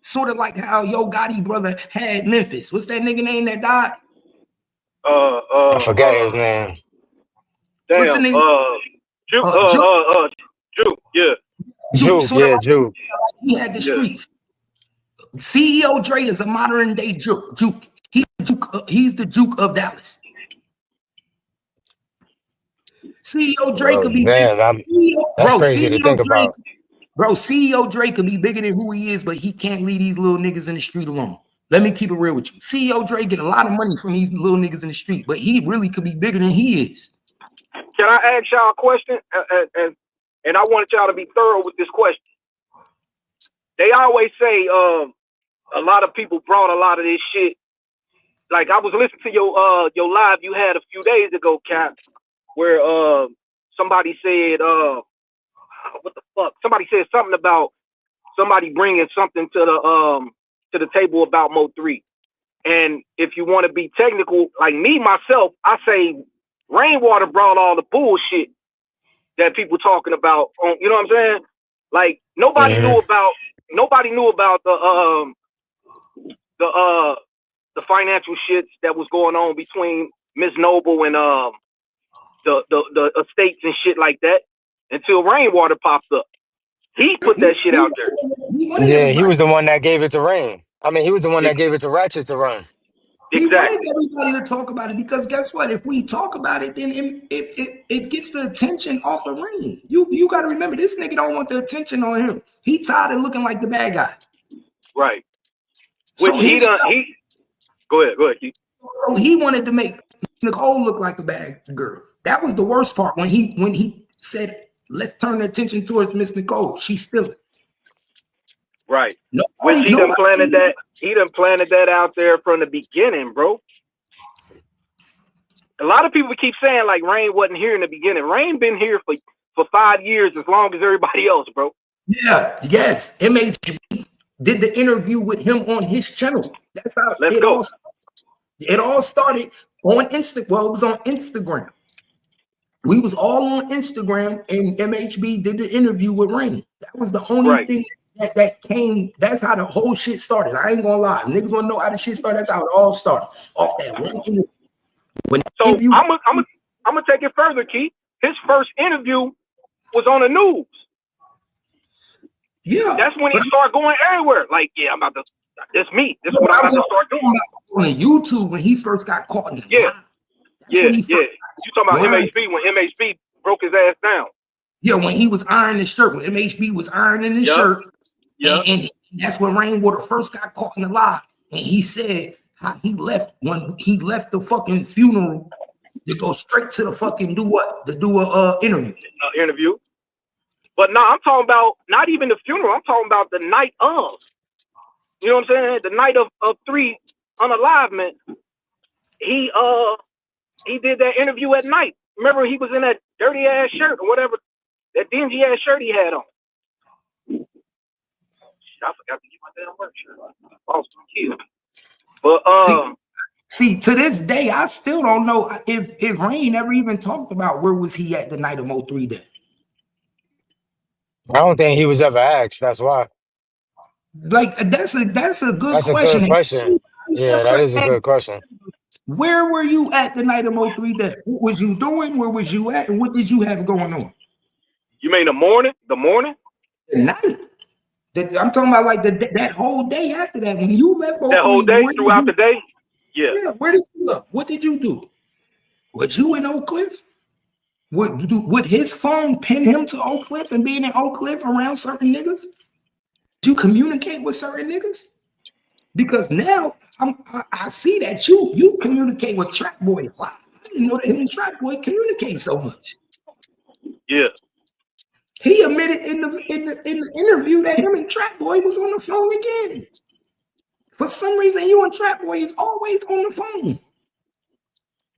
Yo Gotti brother had Memphis. What's that nigga name that died? I forget his name. Damn. Juke, Juke. Juke, yeah. Juke, yeah, Juke. He had the streets. CEO Dre is a modern day Juke. He's the Juke of Dallas. CEO Dre could be Man, that's crazy to think about. CEO Dre could be bigger than who he is, but he can't leave these little niggas in the street alone. Let me keep it real with you. CEO Dre get a lot of money from these little niggas in the street, but he really could be bigger than he is. Can I ask y'all a question? And I wanted y'all to be thorough with this question. They always say a lot of people brought a lot of this shit. Like I was listening to your live you had a few days ago, Cap, where somebody said what the fuck? Somebody said something about somebody bringing something to the table about Mo3. And if you want to be technical, like me myself, I say Rainwater brought all the bullshit that people talking about. You know what I'm saying? Like nobody knew about the financial shits that was going on between Miss Noble and the estates and shit like that until Rainwater popped up. He put that shit out there. Yeah, he was the one that gave it to Rain. I mean, he was the one that gave it to Ratchet to run. He wanted everybody to talk about it because guess what? If we talk about it, then it gets the attention off of Rain. You got to remember, this nigga don't want the attention on him. He tired of looking like the bad guy. Right. Which so Go ahead, Keith. So he wanted to make Nicole look like a bad girl. That was the worst part when he said, "Let's turn the attention towards Miss Nicole. She's still." Right. Which he done planted that. He done planted that out there from the beginning, bro. A lot of people keep saying like Rain wasn't here in the beginning. Rain been here for 5 years, as long as everybody else, bro. Yeah. Yes. MHB did the interview with him on his channel. That's how it all started on Instagram. Well, it was on Instagram. We was all on Instagram, and MHB did the interview with Rain. That was the only thing that came. That's how the whole shit started. I ain't gonna lie. Niggas wanna know how the shit started. That's how it all started. Off that one interview. I'm gonna take it further, Keith. His first interview was on the news. Yeah. That's when he started going everywhere. Like, yeah, I'm about to. This me. This is what I'm about to start doing. On YouTube when he first got caught in the You talking about MHB when MHB broke his ass down. Yeah, when he was ironing the shirt, when MHB was ironing his shirt. Yeah. And that's when Rainwater first got caught in the lie. And he said how he left when he left the fucking funeral to go straight to the fucking interview. But no, I'm talking about not even the funeral. I'm talking about the night of. You know what I'm saying? The night of 3 unalivement. He did that interview at night. Remember, he was in that dirty ass shirt or whatever, that dingy ass shirt he had on. I forgot to get my damn work shirt on. But see, to this day, I still don't know if Rain ever even talked about where was he at the night of Mo3 day. I don't think he was ever asked. That's why. Like that's a good question. That's a good question. Yeah, that is a good question. Where were you at the night of Mo3 day? What was you doing? Where was you at? And what did you have going on? You mean the morning? The morning? The night. I'm talking about like that whole day after that. When you left that whole day, throughout the day? Yeah. Where did you look? What did you do? Was you in Oak Cliff? Would his phone pin him to Oak Cliff and being in Oak Cliff around certain niggas? Did you communicate with certain niggas? Because now I see that you communicate with Trap Boy a lot. I didn't know that him and Trap Boy communicate so much. Yeah. He admitted in the interview that him and Trap Boy was on the phone again. For some reason, you and Trap Boy is always on the phone.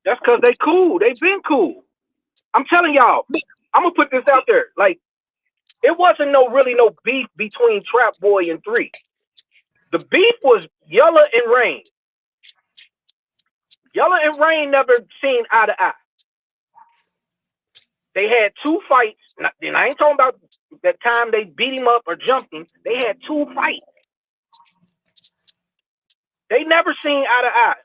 That's because they cool. They've been cool. I'm telling y'all, I'm gonna put this out there. Like, it wasn't really no beef between Trap Boy and 3. The beef was Yella and Rain. Yella and Rain never seen eye to eye. They had 2 fights. And I ain't talking about that time they beat him up or jumped him. They had 2 fights. They never seen eye to eye.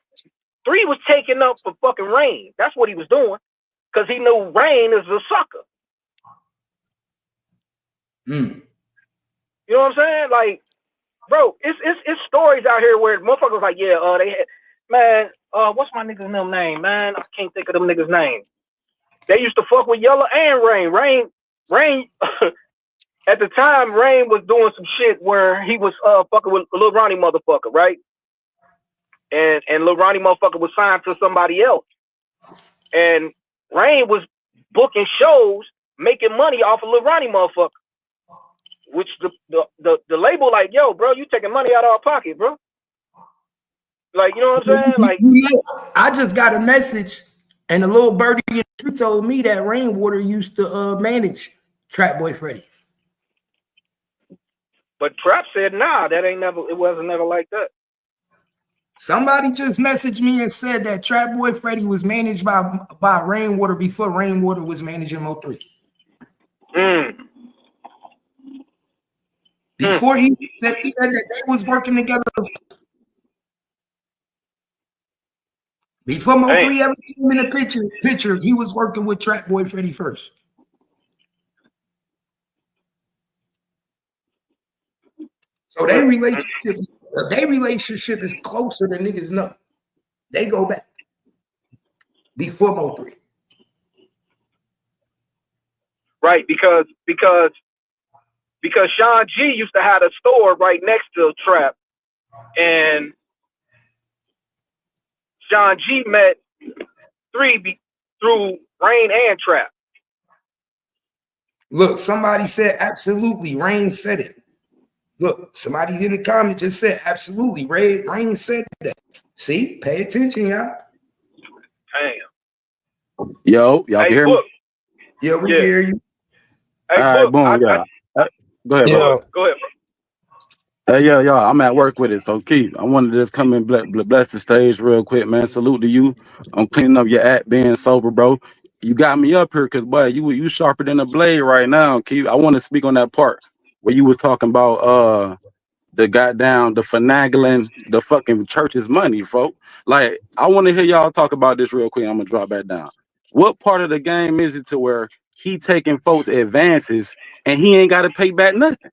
3 was taking up for fucking Rain. That's what he was doing. Because he knew Rain is a sucker. Mm. You know what I'm saying? Like, bro, it's stories out here where motherfuckers like, yeah, they had, man, what's my nigga's name, man? I can't think of them niggas' name. They used to fuck with Yellow and Rain. At the time, Rain was doing some shit where he was fucking with Lil Ronnie motherfucker, right? And Lil Ronnie motherfucker was signed to somebody else. And Rain was booking shows, making money off of Lil Ronnie motherfucker. Which the label like, yo, bro, you taking money out of our pocket, bro. Like, you know what I'm saying? Like, I just got a message, and the little birdie in the tree told me that Rainwater used to manage Trap Boy Freddy. But Trap said, nah, it wasn't never like that. Somebody just messaged me and said that Trap Boy Freddy was managed by Rainwater before Rainwater was managing Mo3. Before he said that they was working together. Before Mo3 ever came in the picture, he was working with Trap Boy Freddy first. So their relationship is closer than niggas know. They go back before Mo3. Right, because Sean G used to have a store right next to Trap, and Sean G met 3 through Rain and Trap. Look, somebody said absolutely. Rain said it. Look, somebody in the comment just said absolutely. Rain said that. See, pay attention, y'all. Damn. Yo, y'all can hear me? Yeah, we hear you. Hey, all right, boom, yeah. Go ahead, bro. Go ahead, bro. Hey, yo, I'm at work with it. So, Keith, I wanted to just come and bless the stage real quick, man. Salute to you. I'm cleaning up your act, being sober, bro. You got me up here because, boy, you sharper than a blade right now, Keith. I want to speak on that part where you was talking about the finagling the fucking church's money, folk. Like, I want to hear y'all talk about this real quick. I'm gonna drop that down. What part of the game is it to where he taking folks advances and he ain't got to pay back nothing?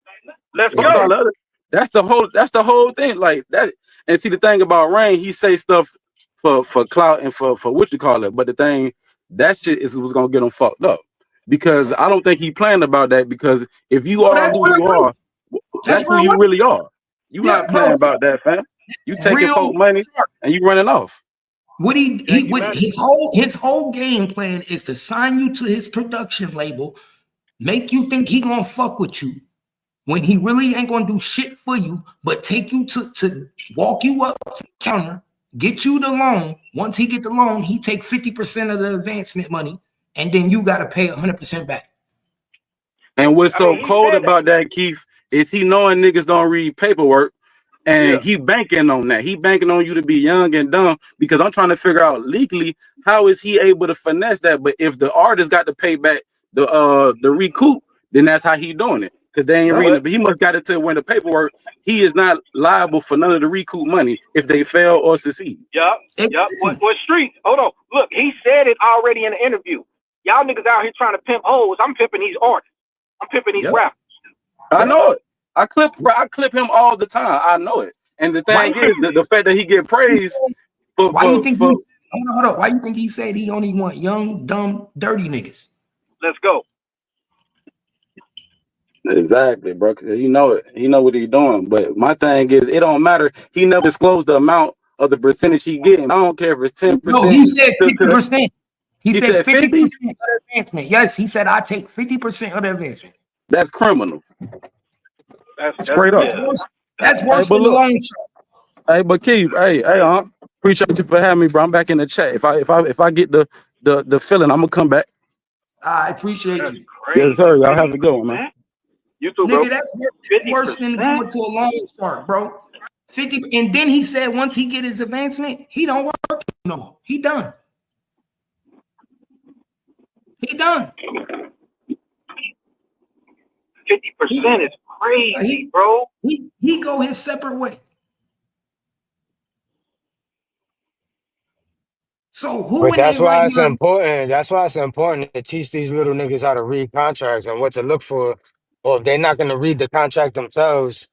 Let's go. That's the whole thing. Like that. And see, the thing about Rain, he say stuff for clout and for what you call it. But the thing, that shit is what's gonna get him fucked up. Because I don't think he planned about that. Because if you are who you are, that's who you really are. You not playing about that, fam. You taking folk money and you running off. His whole game plan is to sign you to his production label, make you think he gonna fuck with you when he really ain't gonna do shit for you, but take you to walk you up to the counter, get you the loan. Once he get the loan, he take 50% of the advancement money, and then you gotta pay 100% back. And what's so cold about that, Keith, is he knowing niggas don't read paperwork, and he banking on that. He banking on you to be young and dumb, because I'm trying to figure out legally how is he able to finesse that. But if the artist got to pay back the recoup, then that's how he doing it. Because they ain't reading it. But he must got it to when the paperwork, he is not liable for none of the recoup money if they fail or succeed. Yup. What streets? Hold on. Look, he said it already in the interview. Y'all niggas out here trying to pimp hoes. I'm pimping these artists. I'm pimping these rappers. I know it. I clip him all the time. I know it. And the thing is, the fact that he get praised for why you think he said he only want young, dumb, dirty niggas? Let's go. Exactly, bro. He know it. He know what he's doing. But my thing is, it don't matter. He never disclosed the amount of the percentage he getting. I don't care if it's 10%. No, he said 50%. He said 50% of the advancement. Yes, he said I take 50% of the advancement. That's criminal. That's straight up. That's worse than the loan shot. Hey, but Keith, hey, appreciate you for having me, bro. I'm back in the chat. If I get the feeling, I'm gonna come back. I appreciate you. Yes, sir. Y'all have a good one, man. You too, bro. Nigga, that's worse than going to a loan shark, bro. 50, and then he said once he get his advancement, he don't work no more. He done. He done. 50% is crazy, bro. He go his separate way. So who? But that's why it's important. That's why it's important to teach these little niggas how to read contracts and what to look for or if they're not gonna read the contract themselves,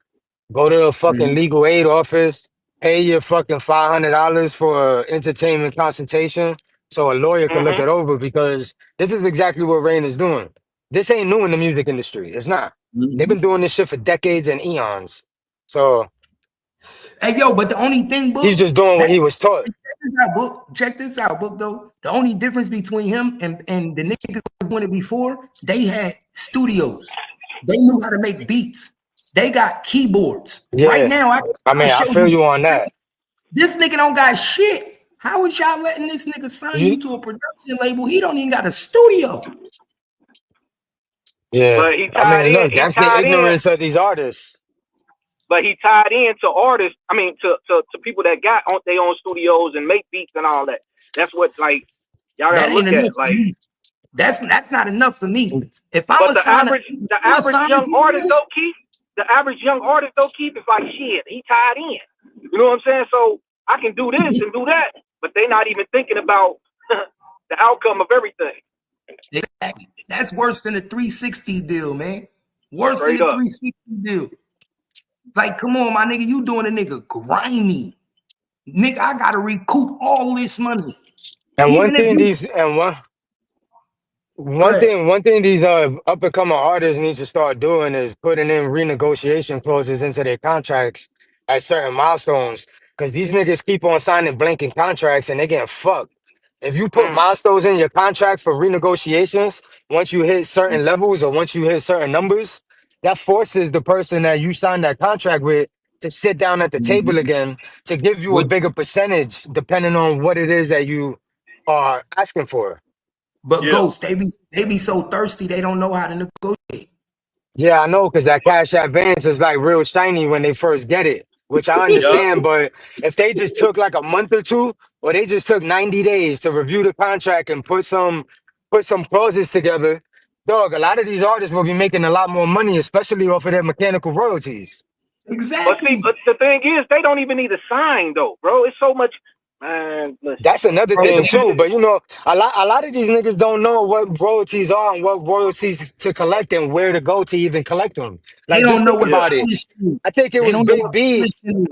go to the fucking Mhm. legal aid office, pay your fucking $500 for entertainment consultation so a lawyer can look Mm-hmm. it over because this is exactly what Rain is doing. This ain't new in the music industry. It's not. They've been Mhm. doing this shit for decades and eons. So Hey, yo, but the only thing, he's book, just doing what that he was taught. check this out, book. Check this out, book. Though the only difference between him and the niggas that was doing it before, they had studios. They knew how to make beats. They got keyboards. Right Yeah. now, I I can mean, I show feel you. you on that. This nigga don't got shit. How is y'all letting this nigga sign You, you to a production label? He don't even got a studio. yeah. But he I tied mean, in. look, He that's the tied in. ignorance of these artists. But he tied in to artists. I mean, to people that got on their own studios and make beats and all that. That's what like y'all That gotta ain't look enough at. for Like, me. That's not enough for me. If I'm but a sign, the average young artist though, Keith. The average young artist though, Keith, is like shit. He tied in. You know what I'm saying? So I can do this and do that, but they not even thinking about the outcome of everything. that's worse than a 360 deal, man. Worse than Straight a up. 360 deal. Like, come on, my nigga, you doing a nigga grimy. Nigga, I gotta recoup all this money. And one Even if thing you these and one go One ahead. thing, one thing these up and coming artists need to start doing is putting in renegotiation clauses into their contracts at certain milestones. Because these niggas keep on signing blanking contracts and they getting fucked. If you put Mm. milestones in your contracts for renegotiations, once you hit certain levels or once you hit certain numbers, that forces the person that you signed that contract with to sit down at the table again to give you a What, bigger percentage depending on what it is that you are asking for. but Yeah. Ghost, they be so thirsty they don't know how to negotiate. Yeah, I know, because that But cash advance is like real shiny when they first get it, which I yeah. understand. But if they just took like a month or two, or they just took 90 days to review the contract and put some clauses together, dog, a lot of these artists will be making a lot more money, especially off of their mechanical royalties. But see, Exactly. but the thing is, they don't even need a sign though, bro. It's so much. Man, listen, That's bro. another Bro, thing too. But you know, a lot of these niggas don't know what royalties are and what royalties to collect and where to go to even collect them. they Like, just don't know think what Yeah. about it. punishment is. I think it They was don't know Big what B. punishment is.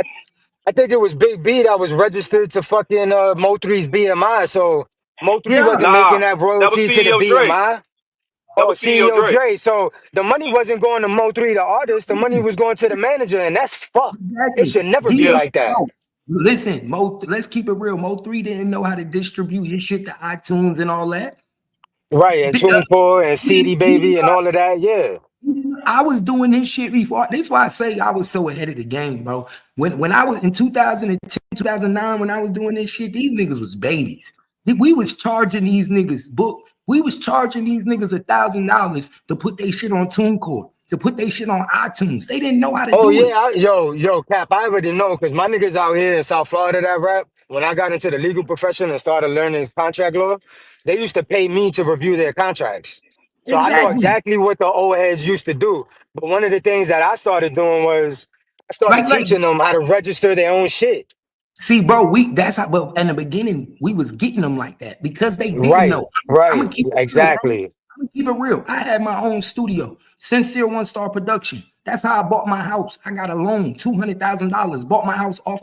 I think it was Big B that was registered to fucking Mo3's BMI. So Mo3 Yeah, wasn't Nah, making that that was royalty to the CEO Dre. BMI. That Oh, was CEO CEO Dre. Dre. So the money wasn't going to Mo3, the artist. The money was going to the manager, and that's fucked. It exactly. should never be Yeah. like that. Bro, listen, let's keep it real. Mo3 didn't know how to distribute his shit to iTunes and all that. Right, and Bi- uh, TuneCore and CD he- Baby and all of that. Yeah. I was doing this shit before. That's why I say I was so ahead of the game, bro. When I was in 2010, 2009, when I was doing this shit, these niggas was babies. We was charging these niggas book. We was charging these niggas $1,000 to put their shit on TuneCore, to put their shit on iTunes. They didn't know how to Oh do it. yeah, yo, Cap, I already know because my niggas out here in South Florida that rap. When I got into the legal profession and started learning contract law, they used to pay me to review their contracts. So I know Exactly. exactly what the old heads used to do. But one of the things that I started doing was I started Like teaching them how to register their own shit. see, bro, that's how. But in the beginning, we was getting them like that because they didn't Right, know. I'm gonna right, keep it real, bro. I'm exactly. gonna keep it real. I had my own studio, Sincere One Star Production. That's how I bought my house. I got a loan, $200,000. Bought my house off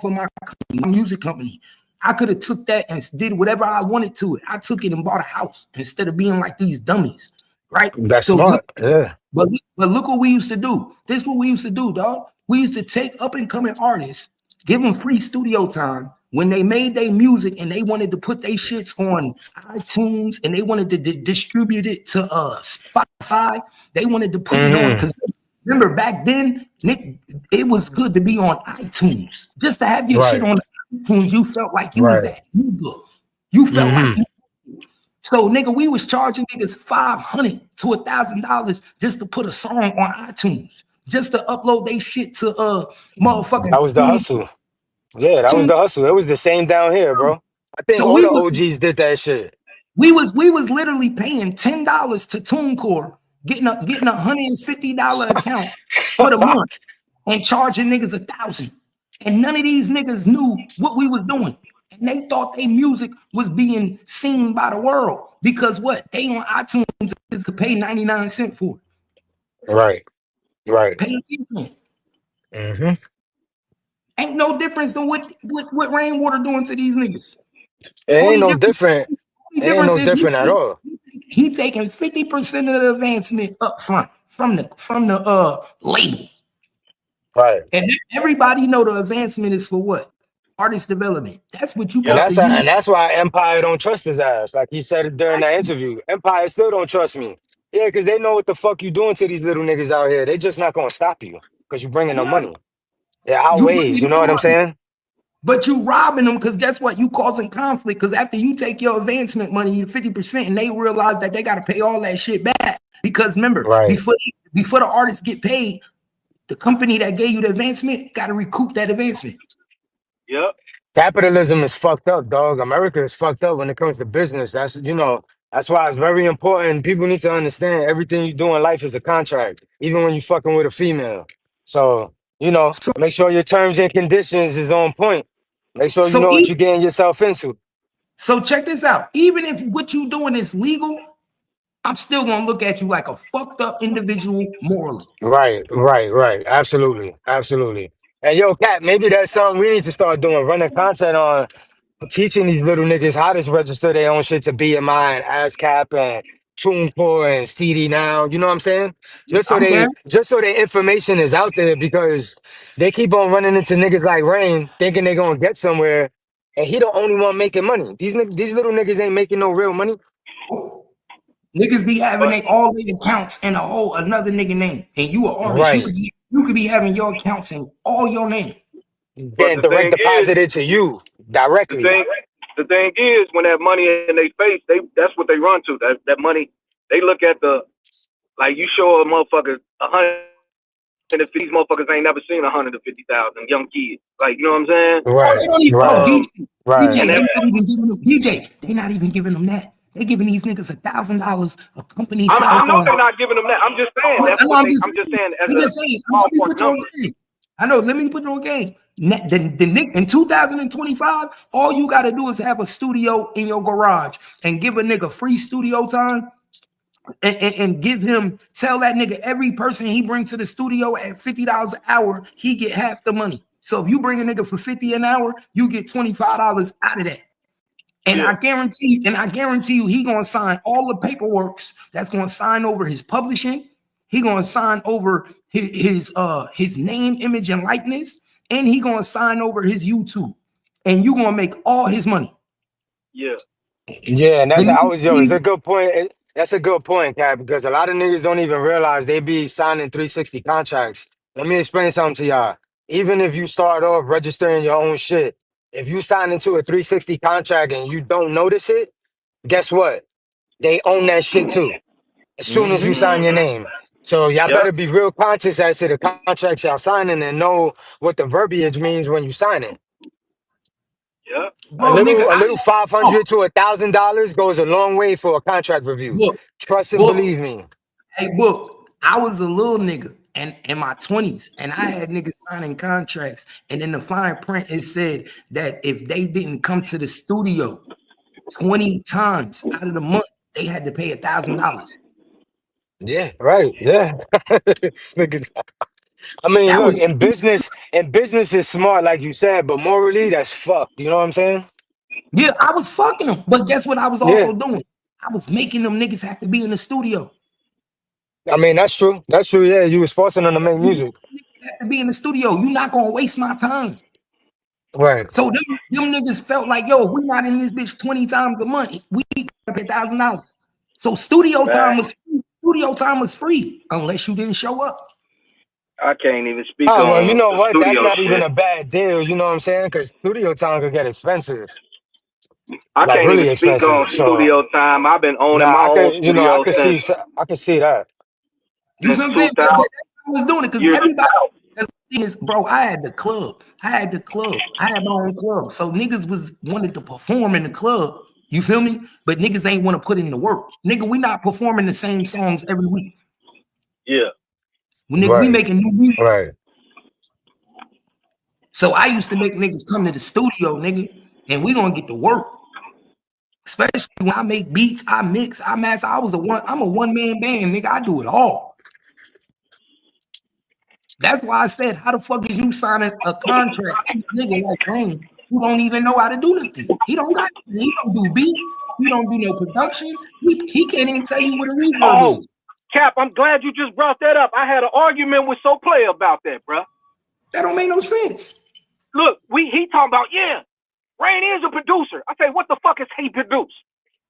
of my company, my music company. I could have took that and did whatever I wanted to it. I took it and bought a house instead of being like these dummies, right? That's So look. smart. Yeah. But look what we used to do. This is what we used to do, dog. We used to take up and coming artists, give them free studio time when they made their music and they wanted to put their shits on iTunes and they wanted to distribute it to Spotify. They wanted to put it on Mm-hmm. because remember back then, Nick, it was good to be on iTunes. Just to have your shit Right, on iTunes, you felt like you was right. that nigga. You felt like Mm-hmm. you so, nigga, we was charging niggas $500 to $1,000 just to put a song on iTunes, just to upload they shit to motherfucking That was the hustle. Yeah, that was Tune. the hustle. It was the same down here, bro. I think So all the OGs did that shit. we was literally paying $10 to TuneCore, getting $150 account for the month and charging niggas 1,000. And none of these niggas knew what we was doing. And they thought their music was being seen by the world because what? They on iTunes could pay 99 cents for it. Right. Right. Pay attention. Mm-hmm. Ain't no difference than what Rainwater doing to these niggas. It ain't Only no difference, different. only It ain't difference no is different at all. he taking 50% of the advancement up front from the label. Right. And everybody know the advancement is for what? Artist development. That's what you And supposed to use. that's why Empire don't trust his ass. Like he said it during that interview. Empire still don't trust me. Yeah, because they know what the fuck you doing to these little niggas out here. They just not gonna stop you because you bringing them Yeah, money. It you outweighs. bringing You know your what I'm money, saying? but you robbing them because guess what? You causing conflict because after you take your advancement money, 50%, and they realize that they got to pay all that shit back. Because remember, Right. before the artists get paid, the company that gave you the advancement got to recoup that advancement. Yep. Capitalism is fucked up, dog. America is fucked up when it comes to business. That's why it's very important. People need to understand everything you do in life is a contract, even when you fucking with a female. So, So, make sure your terms and conditions is on point. Make sure you so, know what even, you're getting yourself into. so check this out. Even if what you doing is legal, I'm still gonna look at you like a fucked up individual morally. Right, right, right. Absolutely, absolutely. And yo, Cat, maybe that's something we need to start doing, running content on teaching these little niggas how to register their own shit to BMI and ASCAP and TuneCore and CD now. You know what I'm saying? I'm there. Just so their information is out there because they keep on running into niggas like Rain thinking they gonna get somewhere, and he the only one making money. These little niggas ain't making no real money. Niggas be having But all their accounts in a whole another nigga name, and you an artist. Right. You could be having your accounts in all your name. but Getting direct is, deposited to you the directly. thing, the thing is, when that money in their face, that's what they run to. That money, they look at like you show a motherfucker 150. These motherfuckers ain't never seen 150,000 young kids. Like you know what I'm saying? Oh, they Right, don't even. Oh, right, Um, right. and DJ, that, they not even giving them. DJ, they not even giving them that. They giving these niggas $1,000 a company cell I know phone. they're not giving them that. I'm just saying that's I know. what they. I'm just saying as I'm a just saying. Let me ballpark put you on number. game. I know. Let me put you on game. In 2025, all you got to do is have a studio in your garage and give a nigga free studio time and give him, tell that nigga every person he bring to the studio at $50 an hour, he get half the money. So if you bring a nigga for 50 an hour, you get $25 out of that. And Yeah. I guarantee you, he gonna sign all the paperwork that's gonna sign over his publishing. He gonna sign over his name, image, and likeness, and he gonna sign over his YouTube. And you gonna make all his money. Yeah. Yeah, and it's The a good point. That's a good point, Cat, because a lot of niggas don't even realize they be signing 360 contracts. Let me explain something to y'all. Even if you start off registering your own shit, if you sign into a 360 contract and you don't notice it, guess what? They own that shit too, as soon as you sign your Mm-hmm. name. So y'all Yep. better be real conscious as to the contracts y'all signing and know what the verbiage means when you sign it. Yep. A bro, nigga, little, a little oh, 500 to $1,000 goes a long way for a contract review. look, Trust and book, believe me. hey, book. I was a little nigga and in my 20s, and I had niggas signing contracts. And in the fine print, it said that if they didn't come to the studio 20 times out of the month, they had to pay $1,000. Yeah, right. Yeah. This nigga- I mean, That look, was in business is smart, like you said, but morally, that's fucked. You know what I'm saying? yeah, I was fucking them. But guess what I was Yeah. also doing? I was making them niggas have to be in the studio. I mean, that's true. That's true. Yeah, you was forcing them to make music. Niggas have to be in the studio. You're not gonna waste my time. Right. So them niggas felt like, yo, we not in this bitch 20 times a month. We gotta pay $1,000. So Fact. studio time was free unless you didn't show up. I can't even speak Oh, well, you on know the what? That's studio not even shit. a bad deal. You know what I'm saying? Because studio time could get expensive, I like can't even really speak expensive. on So, studio time. I've been owning nah, my own I studio could since see that. You see what I'm saying? 2000 I was doing it because year everybody. 2000. The thing is, bro, I had the club. I had my own club. So niggas was wanted to perform in the club. You feel me? But niggas ain't want to put in the work. Nigga, we not performing the same songs every week. Yeah. Nigga, we Right. making new music. Right. So I used to make niggas come to the studio, nigga, and we gonna get to work. Especially when I make beats, I mix, I master. I'm a one-man band, nigga. I do it all. That's why I said, how the fuck is you signing a contract to a nigga like Rain who don't even know how to do nothing? He don't do beats. He don't do no production. He can't even tell you what a reverb is. Cap, I'm glad you just brought that up. I had an argument with So Play about that, bro. That don't make no sense. Look, he talking about, yeah, Rain is a producer. I say, what the fuck is he produced?